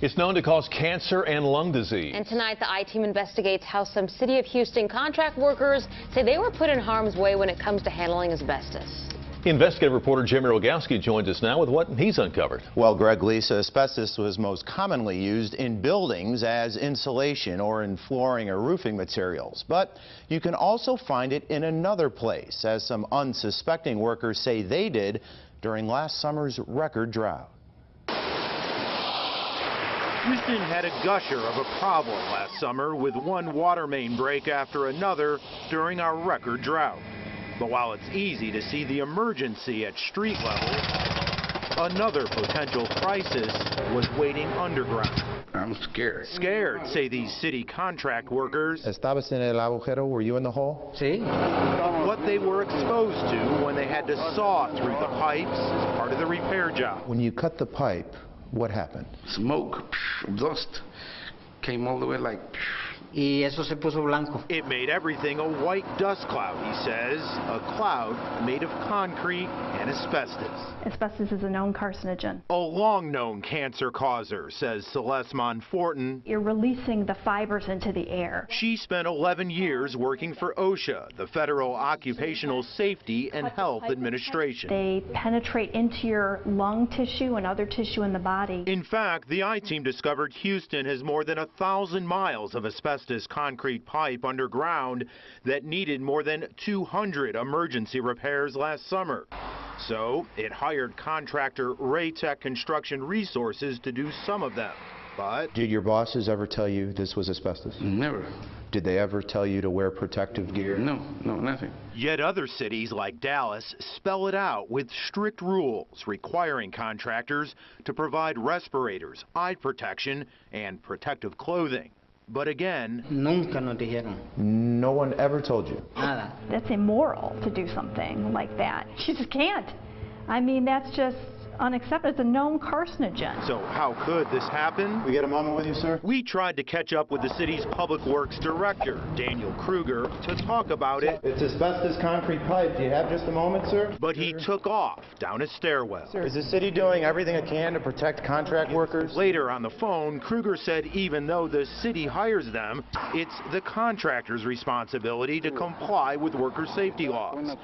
It's known to cause cancer and lung disease. And tonight, the I-Team investigates how some City of Houston contract workers say they were put in harm's way when it comes to handling asbestos. Investigative reporter Jeremy Rogowski joins us now with what he's uncovered. Well, Greg, Lisa, asbestos was most commonly used in buildings as insulation or in flooring or roofing materials. But you can also find it in another place, as some unsuspecting workers say they did during last summer's record drought. Houston had a gusher of a problem last summer with one water main break after another during our record drought. But while it's easy to see the emergency at street level, another potential crisis was waiting underground. I'm scared. Scared, say these city contract workers. ¿Estabas en el agujero? Were you in the hole? Sí. What they were exposed to when they had to saw through the pipes as part of the repair job. When you cut the pipe, what happened? Smoke, dust, came all the way like... Y eso se puso blanco. It made everything a white dust cloud, he says, a cloud made of concrete and asbestos. Asbestos is a known carcinogen. A long-known cancer causer, says Celeste Monfortin. You're releasing the fibers into the air. She spent 11 years working for OSHA, the Federal Occupational Safety and Health Administration. They penetrate into your lung tissue and other tissue in the body. In fact, the I-Team discovered Houston has more than 1,000 miles of asbestos concrete pipe underground that needed more than 200 emergency repairs last summer. So it hired contractor Raytech Construction Resources to do some of them. But Did your bosses ever tell you this was asbestos? Never. Did they ever tell you to wear protective gear? No, nothing. yet other cities like Dallas spell it out with strict rules requiring contractors to provide respirators, eye protection, and protective clothing. But again, Nunca nos dijeron No one ever told you? nada. That's immoral to do something like that. You just can't. I mean, that's just unacceptable. It's a known carcinogen. so how could this happen? We get a moment with you, sir? We tried to catch up with the city's public works director, Daniel Kruger, to talk about it, It's asbestos concrete pipe. Do you have just a moment, sir? but he took off down a stairwell. Is the city doing everything it can to protect contract workers? Later on the phone, Kruger said even though the city hires them, it's the contractor's responsibility to comply with worker safety laws.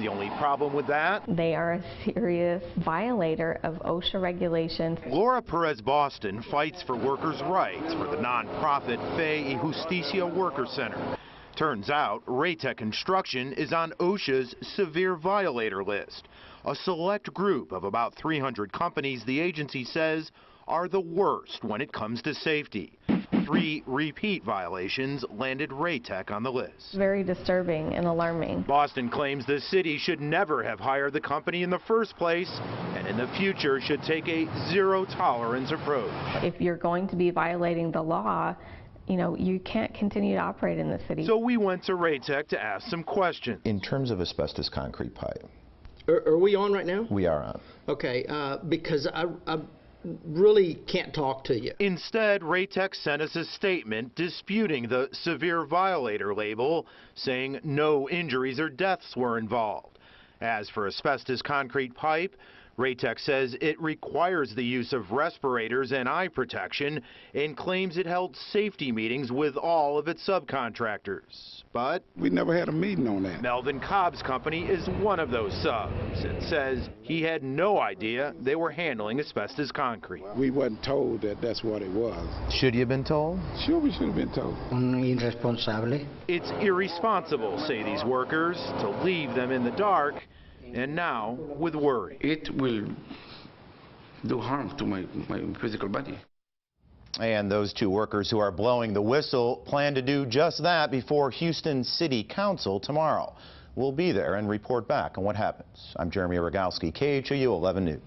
The only problem with that? They are a serious violator of OSHA regulations. Laura Perez Boston fights for workers' rights for the nonprofit Fe y Justicia Worker Center. Turns out, Raytech Construction is on OSHA's severe violator list, a select group of about 300 companies the agency says are the worst when it comes to safety. 3 repeat violations landed Raytech on the list. Very disturbing and alarming. Boston claims the city should never have hired the company in the first place, and in the future should take a zero-tolerance approach. If you're going to be violating the law, you can't continue to operate in the city. So we went to Raytech to ask some questions. In terms of asbestos concrete pipe, Are we on right now? we are on. Okay, because I really can't talk to you. Instead, Raytech sent us a statement disputing the severe violator label, saying no injuries or deaths were involved. As for asbestos concrete pipe, Raytech says it requires the use of respirators and eye protection and claims it held safety meetings with all of its subcontractors. But we never had a meeting on that. Melvin Cobb's company is one of those subs and says he had no idea they were handling asbestos concrete. We wasn't told that that's what it was. Should you have been told? Sure, we should have been told. Un irresponsable. It's irresponsible, say these workers, to leave them in the dark, and now with worry. It will do harm to my physical body. And those two workers who are blowing the whistle plan to do just that before Houston City Council tomorrow. We'll be there and report back on what happens. I'm Jeremy Rogowski, KHOU 11 News.